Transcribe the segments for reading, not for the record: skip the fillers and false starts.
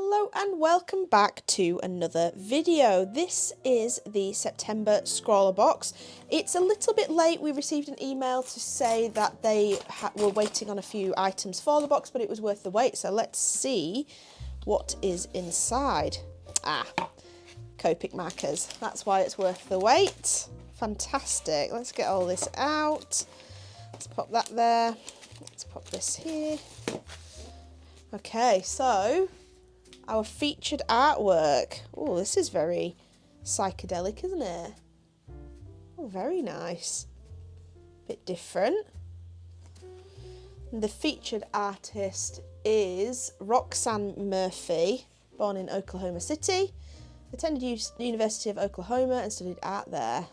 Hello and welcome back to another video. This is the September ScrawlrBox. It's a little bit late. We received an email to say that they were waiting on a few items for the box, but it was worth the wait. So let's see what is inside. Copic markers. That's why it's worth the wait. Fantastic. Let's get all this out. Let's pop that there. Let's pop this here. Okay, so our featured artwork. Oh, this is very psychedelic, isn't it? Oh, very nice. Bit different. And the featured artist is Roxanne Murphy, born in Oklahoma City. Attended University of Oklahoma and studied art there.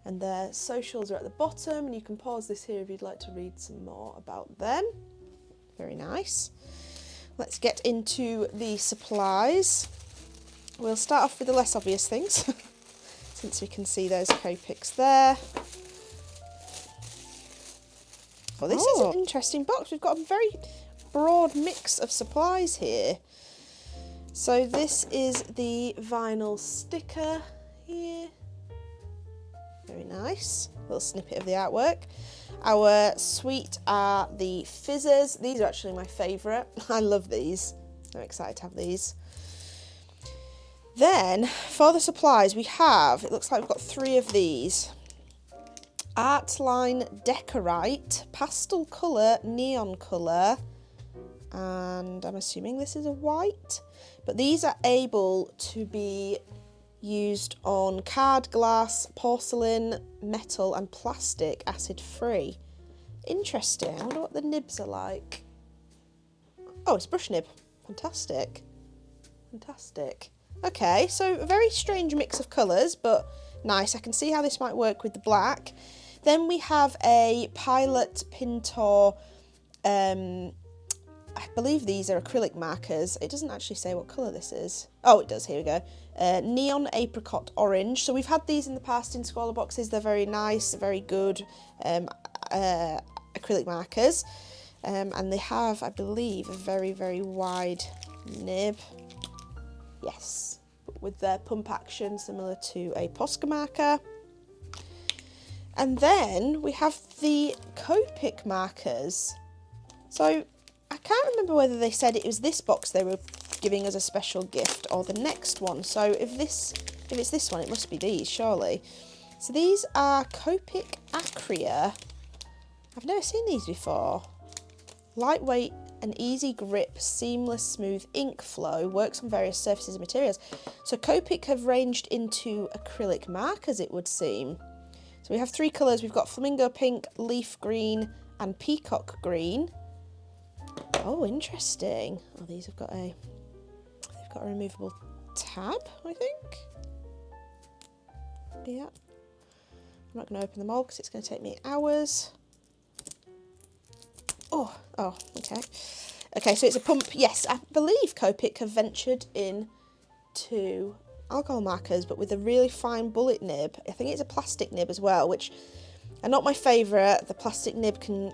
And their socials are at the bottom, and you can pause this here if you'd like to read some more about them. Very nice. Let's get into the supplies. We'll start off with the less obvious things, since we can see those Copics there. Oh, this is an interesting box. We've got a very broad mix of supplies here. So this is the vinyl sticker here. Very nice. A little snippet of the artwork. Our sweet are the fizzers. These are actually my favourite. I love these. I'm excited to have these. Then, for the supplies, we have, it looks like we've got 3 of these. Artline Decorite, pastel colour, neon colour, and I'm assuming this is a white. But these are able to be used on card, glass, porcelain, metal and plastic, acid free. Interesting. I wonder what the nibs are like. Oh, it's brush nib. Fantastic. Fantastic. Okay, so a very strange mix of colours, but nice. I can see how this might work with the black. Then we have a Pilot Pintor, I believe these are acrylic markers. It doesn't actually say what colour this is. Oh, it does. Here we go. Neon Apricot Orange. So we've had these in the past in ScrawlrBoxes. They're very nice, very good acrylic markers. And they have, I believe, a very, very wide nib. Yes, but with their pump action similar to a Posca marker. And then we have the Copic markers. So I can't remember whether they said it was this box they were giving us a special gift or the next one. So if it's this one, it must be these, surely. So these are Copic Acria. I've never seen these before. Lightweight and easy grip, seamless, smooth ink flow, works on various surfaces and materials. So Copic have ranged into acrylic markers, it would seem. So we have 3 colours. We've got flamingo pink, leaf green and peacock green. Oh, interesting. Oh, these have got they've got a removable tab, I think. Yeah. I'm not going to open them all because it's going to take me hours. Oh, okay. Okay, so it's a pump. Yes, I believe Copic have ventured into alcohol markers, but with a really fine bullet nib. I think it's a plastic nib as well, which are not my favourite. The plastic nib can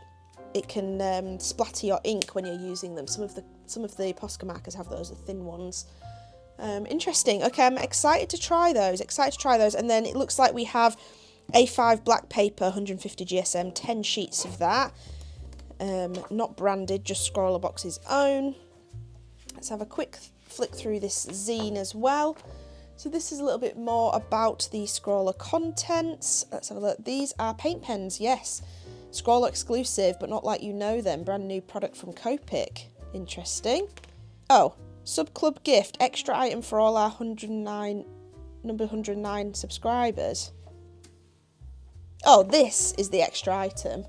splatter your ink when you're using them. Some of the Posca markers have those, the thin ones. Interesting. Okay, I'm excited to try those. And then it looks like we have A5 black paper, 150 GSM, 10 sheets of that. Not branded, just ScrawlrBox's own. Let's have a quick flick through this zine as well. So this is a little bit more about the Scrawlr contents. Let's have a look. These are paint pens, yes. Scrawlr exclusive, but not like you know them. Brand new product from Copic. Interesting. Oh, sub club gift, extra item for all our number 109 subscribers. Oh, this is the extra item.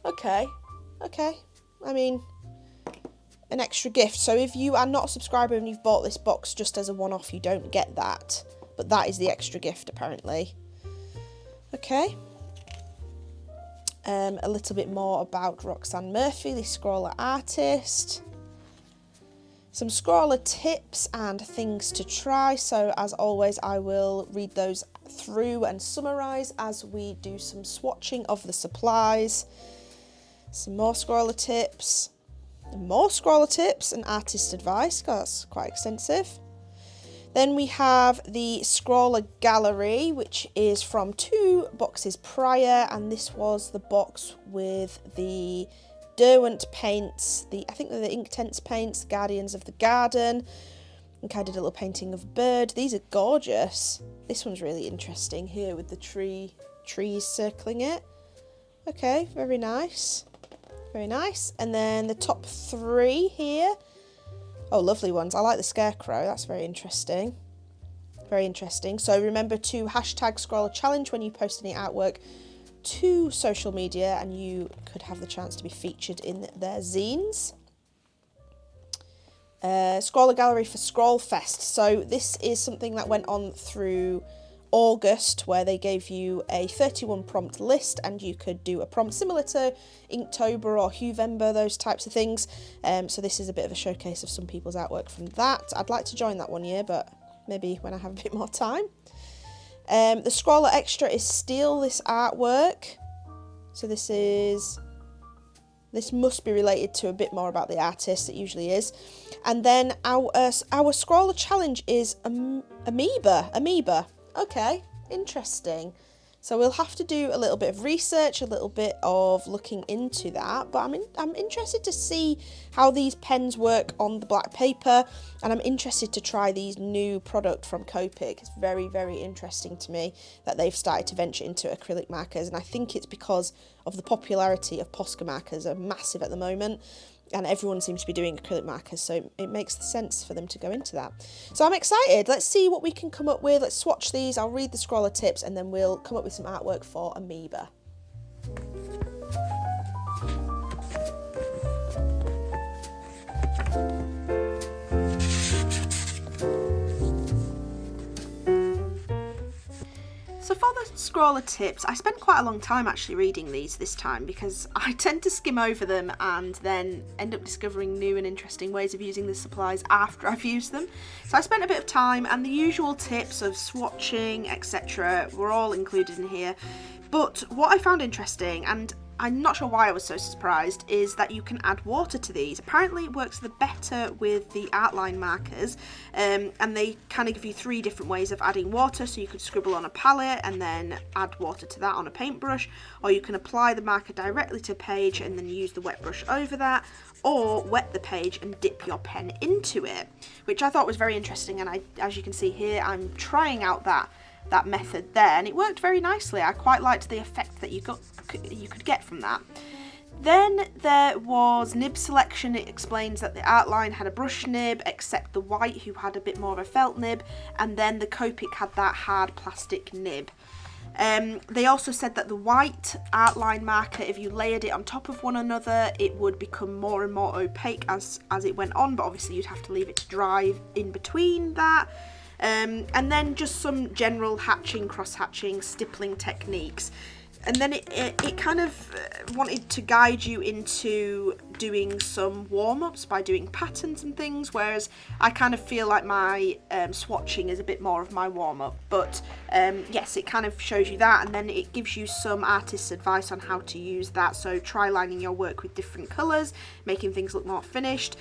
Okay. I mean, an extra gift. So if you are not a subscriber and you've bought this box just as a one-off, you don't get that. But that is the extra gift, apparently. Okay. A little bit more about Roxanne Murphy, the Scrawlr artist. Some Scrawlr tips and things to try. So as always, I will read those through and summarise as we do some swatching of the supplies. Some more Scrawlr tips. More scrawler tips and artist advice. God, that's quite extensive. Then we have the Scrawler Gallery, which is from 2 boxes prior, and this was the box with the Derwent paints, I think they're the Inktense paints, the Guardians of the Garden. I think I did a little painting of a bird. These are gorgeous. This one's really interesting here with the trees circling it. Okay, very nice. Very nice. And then the top 3 here. Oh, lovely ones. I like the scarecrow. That's very interesting. Very interesting. So remember to hashtag ScrawlrChallenge when you post any artwork to social media, and you could have the chance to be featured in their zines. Scrawler Gallery for Scrawl Fest. So this is something that went on through August, where they gave you a 31 prompt list, and you could do a prompt similar to Inktober or Huevember, those types of things. So this is a bit of a showcase of some people's artwork from that. I'd like to join that one year, but maybe when I have a bit more time. The Scrawler Extra is Steal This Artwork. So this must be related to a bit more about the artist. It usually is. And then our Scrawler Challenge is Amoeba. Okay, interesting. So we'll have to do a little bit of research, a little bit of looking into that. But I'm interested to see how these pens work on the black paper, and I'm interested to try these new product from Copic. It's very, very interesting to me that they've started to venture into acrylic markers, and I think it's because of the popularity of Posca markers are massive at the moment. And everyone seems to be doing acrylic markers, so it makes sense for them to go into that. So I'm excited. Let's see what we can come up with. Let's swatch these. I'll read the scrawler tips, and then we'll come up with some artwork for Amoeba. So for the scrawler tips, I spent quite a long time actually reading these this time, because I tend to skim over them and then end up discovering new and interesting ways of using the supplies after I've used them. So I spent a bit of time, and the usual tips of swatching, etc. were all included in here. But what I found interesting, and I'm not sure why I was so surprised, is that you can add water to these. Apparently it works the better with the outline markers, and they kind of give you 3 different ways of adding water. So you could scribble on a palette and then add water to that on a paintbrush, or you can apply the marker directly to page and then use the wet brush over that, or wet the page and dip your pen into it, which I thought was very interesting. And as you can see here, I'm trying out that method there, and it worked very nicely. I quite liked the effect that you could get from that. Then there was nib selection. It explains that the outline had a brush nib, except the white, who had a bit more of a felt nib, and then the Copic had that hard plastic nib. They also said that the white outline marker, if you layered it on top of one another, it would become more and more opaque as it went on, but obviously you'd have to leave it to dry in between that. And then just some general hatching, cross-hatching, stippling techniques. And then it kind of wanted to guide you into doing some warm-ups by doing patterns and things, whereas I kind of feel like my swatching is a bit more of my warm-up. But yes, it kind of shows you that, and then it gives you some artist's advice on how to use that. So try lining your work with different colours, making things look more finished.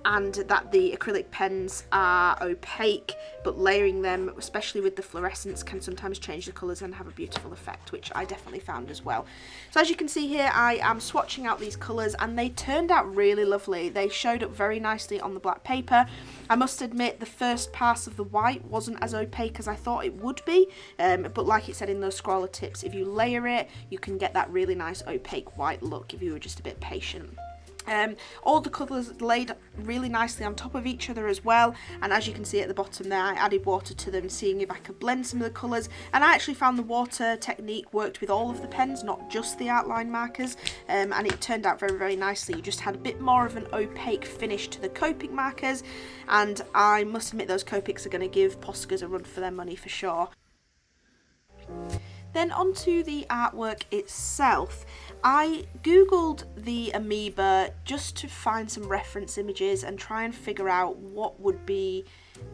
And that the acrylic pens are opaque, but layering them, especially with the fluorescence, can sometimes change the colours and have a beautiful effect, which I definitely found as well. So as you can see here, I am swatching out these colours, and they turned out really lovely. They showed up very nicely on the black paper. I must admit, the first pass of the white wasn't as opaque as I thought it would be, but like it said in those scrawler tips, if you layer it, you can get that really nice opaque white look if you were just a bit patient. All the colours laid really nicely on top of each other as well, and as you can see at the bottom there, I added water to them, seeing if I could blend some of the colours, and I actually found the water technique worked with all of the pens, not just the outline markers, and it turned out very, very nicely. You just had a bit more of an opaque finish to the Copic markers, and I must admit those Copics are going to give Poscas a run for their money for sure. Then onto the artwork itself. I googled the Amoeba just to find some reference images and try and figure out what would be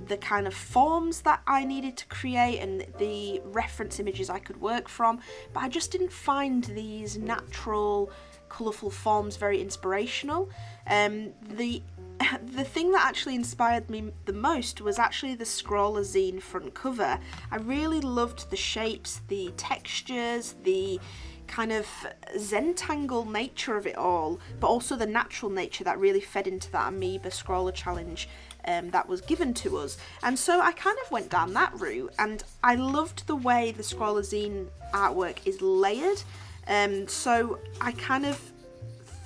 the kind of forms that I needed to create and the reference images I could work from, but I just didn't find these natural colourful forms very inspirational. The thing that actually inspired me the most was actually the Scrawlr Zine front cover. I really loved the shapes, the textures, the kind of Zentangle nature of it all, but also the natural nature that really fed into that Amoeba scrawler challenge that was given to us. And so I kind of went down that route, and I loved the way the Scrawlr Zine artwork is layered. So I kind of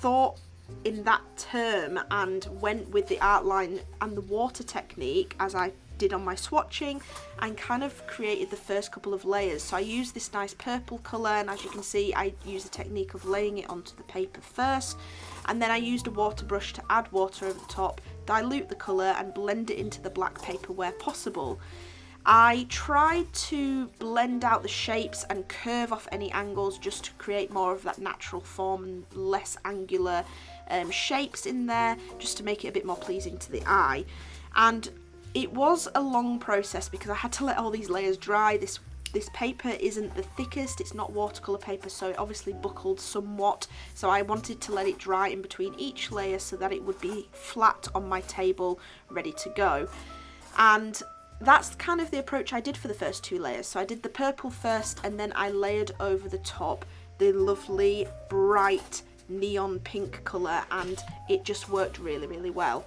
thought in that term and went with the outline and the water technique as I did on my swatching, and kind of created the first couple of layers. So I used this nice purple colour, and as you can see I used the technique of laying it onto the paper first, and then I used a water brush to add water over the top, dilute the colour and blend it into the black paper where possible. I tried to blend out the shapes and curve off any angles just to create more of that natural form and less angular shapes in there, just to make it a bit more pleasing to the eye. And it was a long process because I had to let all these layers dry. This paper isn't the thickest, it's not watercolour paper, so it obviously buckled somewhat, so I wanted to let it dry in between each layer so that it would be flat on my table ready to go. And that's kind of the approach I did for the first two layers. So I did the purple first, and then I layered over the top the lovely bright neon pink colour, and it just worked really, really well.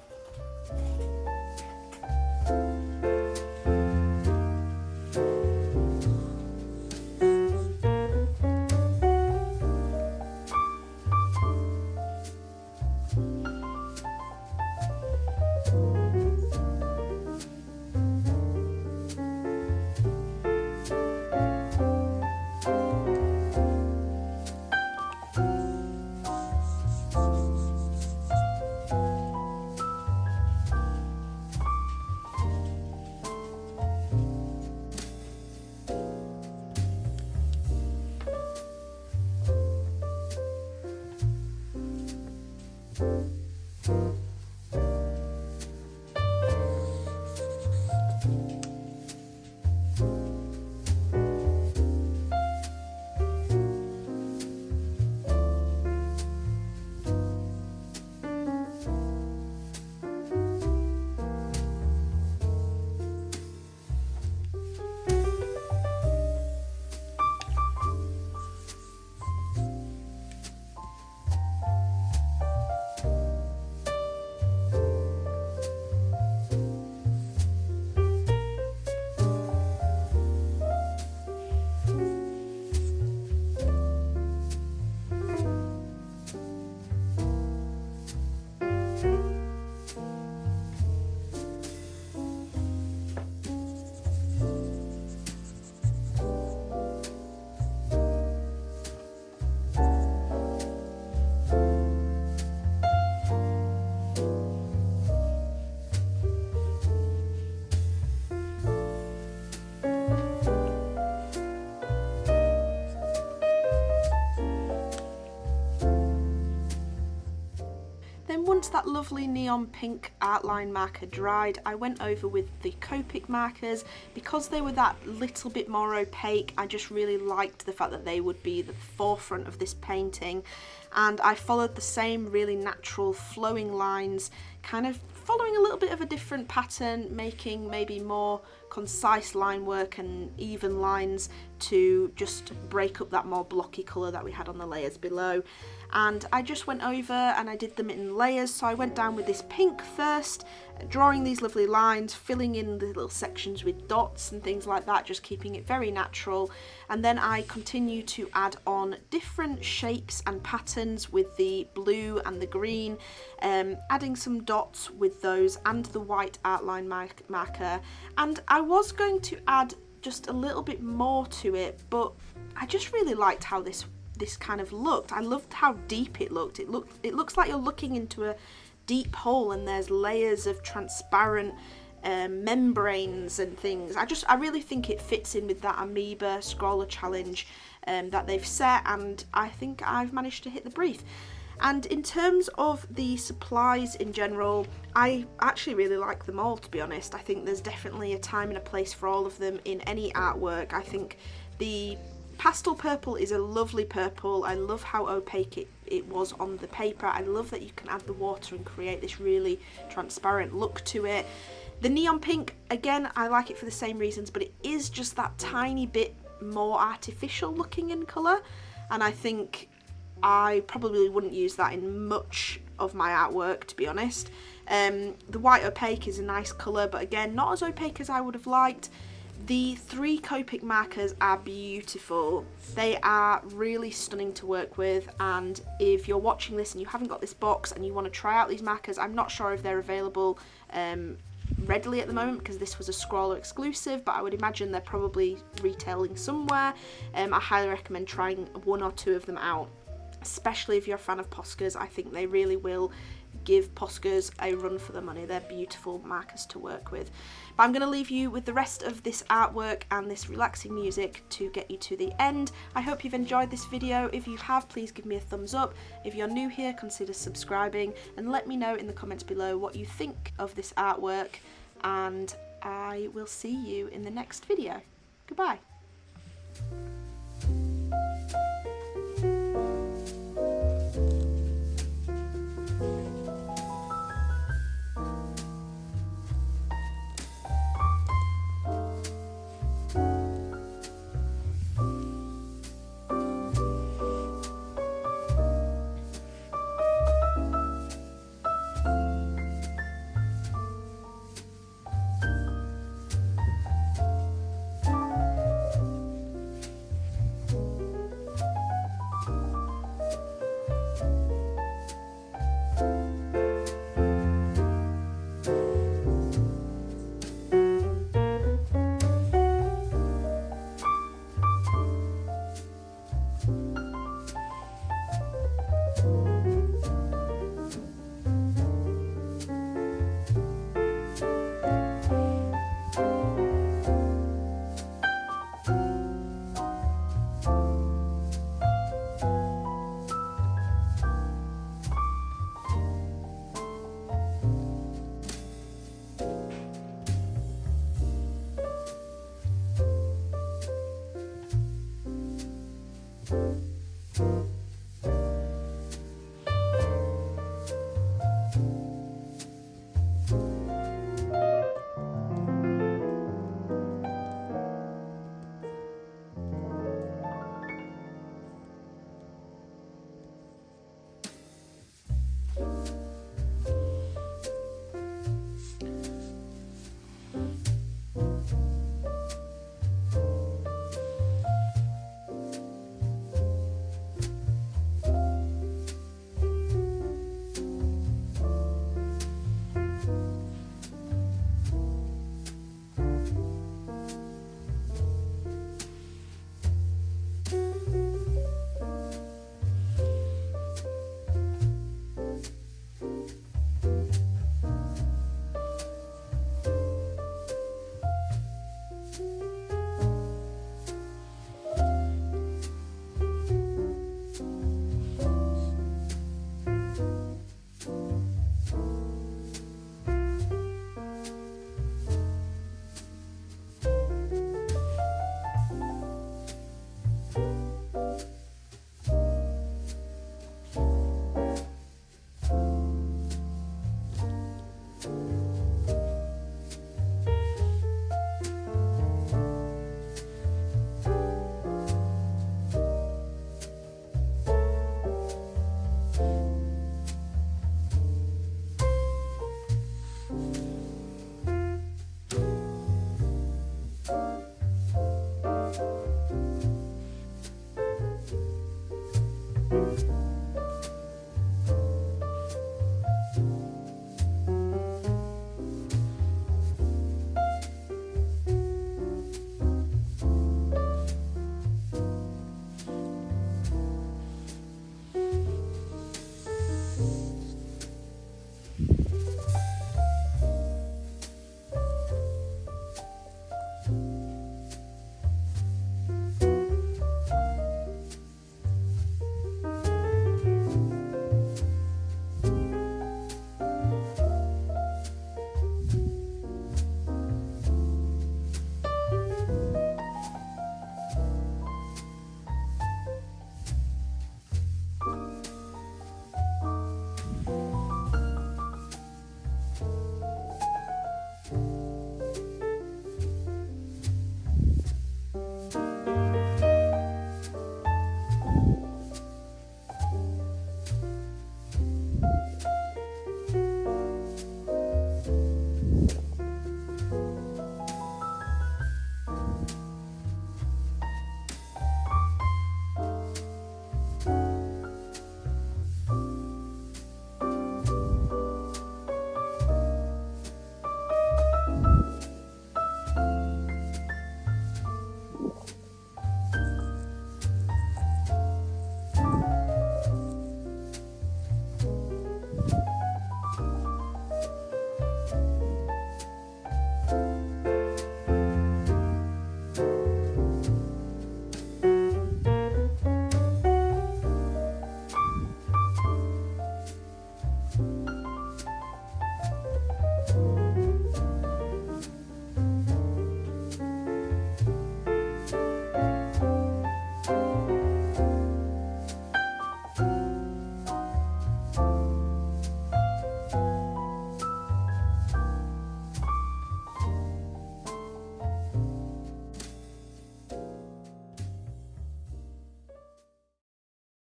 Once that lovely neon pink outline marker dried, I went over with the Copic markers. Because they were that little bit more opaque, I just really liked the fact that they would be the forefront of this painting, and I followed the same really natural flowing lines, kind of following a little bit of a different pattern, making maybe more concise line work and even lines to just break up that more blocky colour that we had on the layers below. And I just went over and I did them in layers. So I went down with this pink first, drawing these lovely lines, filling in the little sections with dots and things like that, just keeping it very natural. And then I continue to add on different shapes and patterns with the blue and the green, adding some dots with those and the white outline marker. And I was going to add just a little bit more to it, but I just really liked how this kind of looked. I loved how deep it looked. It looks like you're looking into a deep hole and there's layers of transparent membranes and things. I really think it fits in with that Amoeba scrawler challenge that they've set, and I think I've managed to hit the brief. And in terms of the supplies in general, I actually really like them all, to be honest. I think there's definitely a time and a place for all of them in any artwork. I think the pastel purple is a lovely purple. I love how opaque it it was on the paper. I love that you can add the water and create this really transparent look to it. The neon pink, again, I like it for the same reasons, but it is just that tiny bit more artificial looking in colour, and I think I probably wouldn't use that in much of my artwork, to be honest. The white opaque is a nice colour, but again, not as opaque as I would have liked. The 3 Copic markers are beautiful. They are really stunning to work with, and if you're watching this and you haven't got this box and you want to try out these markers, I'm not sure if they're available readily at the moment because this was a Scrawlr exclusive, but I would imagine they're probably retailing somewhere. I highly recommend trying 1 or 2 of them out, especially if you're a fan of Poscas. I think they really will give Poscas a run for the money. They're beautiful markers to work with. But I'm going to leave you with the rest of this artwork and this relaxing music to get you to the end. I hope you've enjoyed this video. If you have, please give me a thumbs up. If you're new here, consider subscribing and let me know in the comments below what you think of this artwork, and I will see you in the next video. Goodbye.